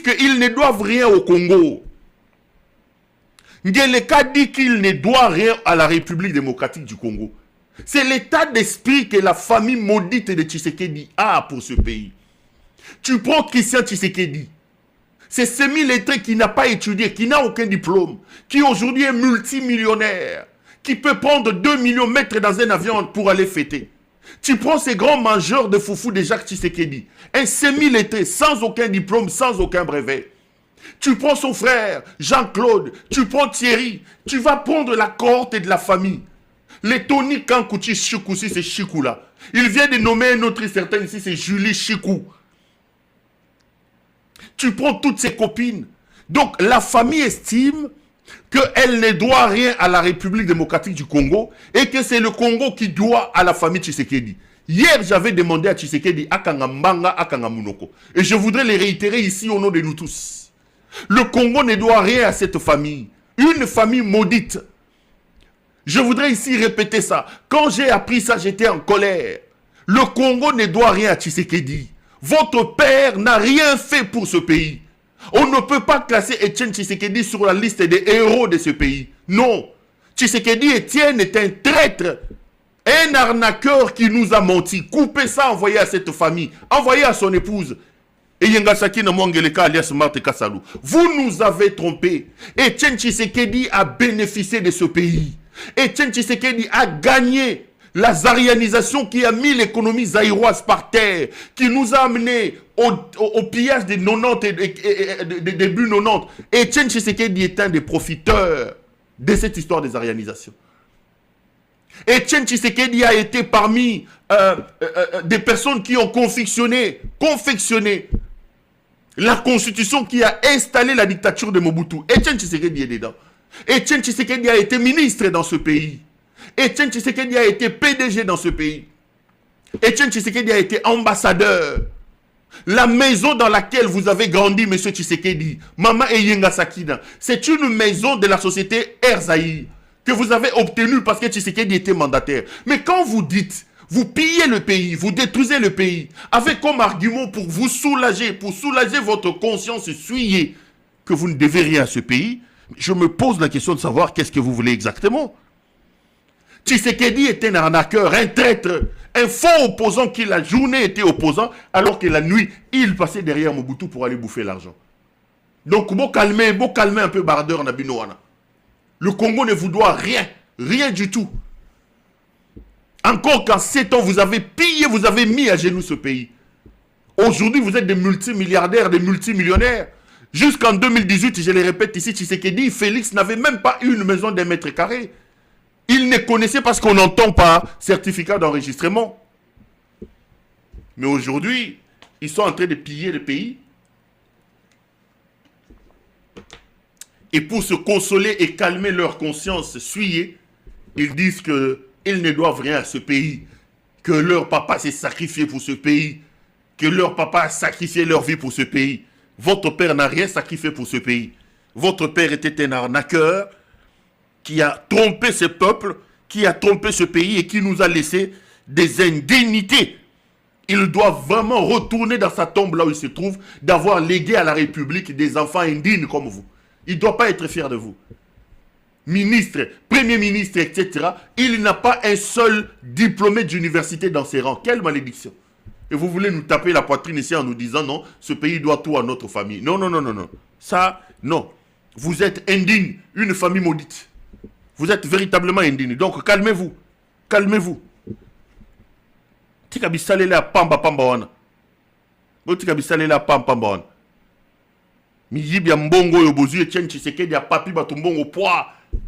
qu'ils ne doivent rien au Congo. Ngeleka dit qu'il ne doit rien à la République démocratique du Congo. C'est l'état d'esprit que la famille maudite de Tshisekedi a pour ce pays. Tu prends Christian Tshisekedi. C'est semi-lettré qui n'a pas étudié, qui n'a aucun diplôme, qui aujourd'hui est multimillionnaire, qui peut prendre 2 millions, mettre dans un avion pour aller fêter. Tu prends ces grands mangeurs de foufou de Jacques Tshisekedi, un semi-lettré, sans aucun diplôme, sans aucun brevet. Tu prends son frère, Jean-Claude, tu prends Thierry, tu vas prendre la cohorte de la famille. Les Tony Kankouchi Chikou, c'est Chikou là. Il vient de nommer un autre certain ici, c'est Julie Chikou. Tu prends toutes ses copines. Donc la famille estime qu'elle ne doit rien à la République démocratique du Congo et que c'est le Congo qui doit à la famille Tshisekedi. Hier, j'avais demandé à Tshisekedi, Akanga Mbanga, Akanga Munoko. Et je voudrais les réitérer ici au nom de nous tous. Le Congo ne doit rien à cette famille. Une famille maudite. Je voudrais ici répéter ça. Quand j'ai appris ça, j'étais en colère. Le Congo ne doit rien à Tshisekedi. Votre père n'a rien fait pour ce pays. On ne peut pas classer Etienne Tshisekedi sur la liste des héros de ce pays. Non. Tshisekedi Etienne est un traître. Un arnaqueur qui nous a menti. Coupez ça, envoyez à cette famille. Envoyez à son épouse. Et Yengasaki Namongeleka alias Marthe Kassalou. Vous nous avez trompés. Etienne Tshisekedi a bénéficié de ce pays. Etienne Tshisekedi a gagné la zarianisation qui a mis l'économie zaïroise par terre, qui nous a amené au pillage des 90 et début 90. Etienne Tshisekedi est un des profiteurs de cette histoire des zarianisations. Etienne Tshisekedi a été parmi des personnes qui ont confectionné la constitution qui a installé la dictature de Mobutu. Etienne Tshisekedi est dedans. Etienne Tshisekedi a été ministre dans ce pays. Etienne Tshisekedi a été PDG dans ce pays. Etienne Tshisekedi a été ambassadeur. La maison dans laquelle vous avez grandi, monsieur Tshisekedi, Mama Eyenga Sakina, c'est une maison de la société Erzaï que vous avez obtenue parce que Tshisekedi était mandataire. Mais quand vous dites, vous pillez le pays, vous détruisez le pays, avec comme argument pour vous soulager, pour soulager votre conscience souillée, que vous ne devez rien à ce pays, je me pose la question de savoir qu'est-ce que vous voulez exactement. Tshisekedi est un arnaqueur, un traître, un faux opposant qui la journée était opposant, alors que la nuit, il passait derrière Mobutu pour aller bouffer l'argent. Donc, beau calmer un peu Bardeur Nabinoana. Le Congo ne vous doit rien, rien du tout. Encore qu'en 7 ans, vous avez pillé, vous avez mis à genoux ce pays. Aujourd'hui, vous êtes des multimilliardaires, des multimillionnaires. Jusqu'en 2018, je le répète ici, Tshisekedi, Félix n'avait même pas une maison d'1 mètre carré. Il ne connaissait pas ce qu'on n'entend pas, certificat d'enregistrement. Mais aujourd'hui, ils sont en train de piller le pays. Et pour se consoler et calmer leur conscience souillée, ils disent qu'ils ne doivent rien à ce pays. Que leur papa s'est sacrifié pour ce pays. Que leur papa a sacrifié leur vie pour ce pays. Votre père n'a rien sacrifié pour ce pays. Votre père était un arnaqueur qui a trompé ce peuple, qui a trompé ce pays et qui nous a laissé des indemnités. Il doit vraiment retourner dans sa tombe là où il se trouve, d'avoir légué à la République des enfants indignes comme vous. Il ne doit pas être fier de vous. Ministre, premier ministre, etc. Il n'a pas un seul diplômé d'université dans ses rangs. Quelle malédiction! Et vous voulez nous taper la poitrine ici en nous disant non, ce pays doit tout à notre famille. Non, non, non, non, non. Ça, non. Vous êtes indigne, une famille maudite. Vous êtes véritablement indigne. Donc, calmez-vous. Calmez-vous. Tika bisalela pamba pamba wana. Tika bisalela pamba pamba wana. Miyibi ya mbongo yo bozu Etienne Tshisekedi ya papi bato mbongo poa.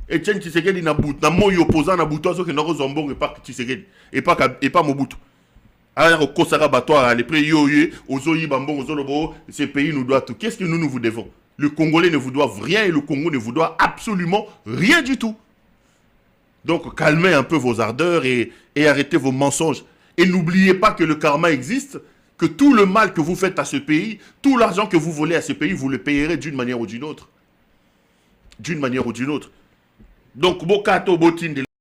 Etienne Tshisekedi na bout na moyi opposant na buto azo ke na ko mbongo pa Tshisekedi et pas Mobutu. Alors kosaka bato les près yo ozoyi bambongo zolobo, ce pays nous doit tout. Qu'est-ce que nous vous devons? Le Congolais ne vous doit rien et le Congo ne vous doit absolument rien du tout. Donc calmez un peu vos ardeurs et arrêtez vos mensonges. Et n'oubliez pas que le karma existe, que tout le mal que vous faites à ce pays, tout l'argent que vous volez à ce pays, vous le payerez d'une manière ou d'une autre. D'une manière ou d'une autre. Donc, Bokato Botin de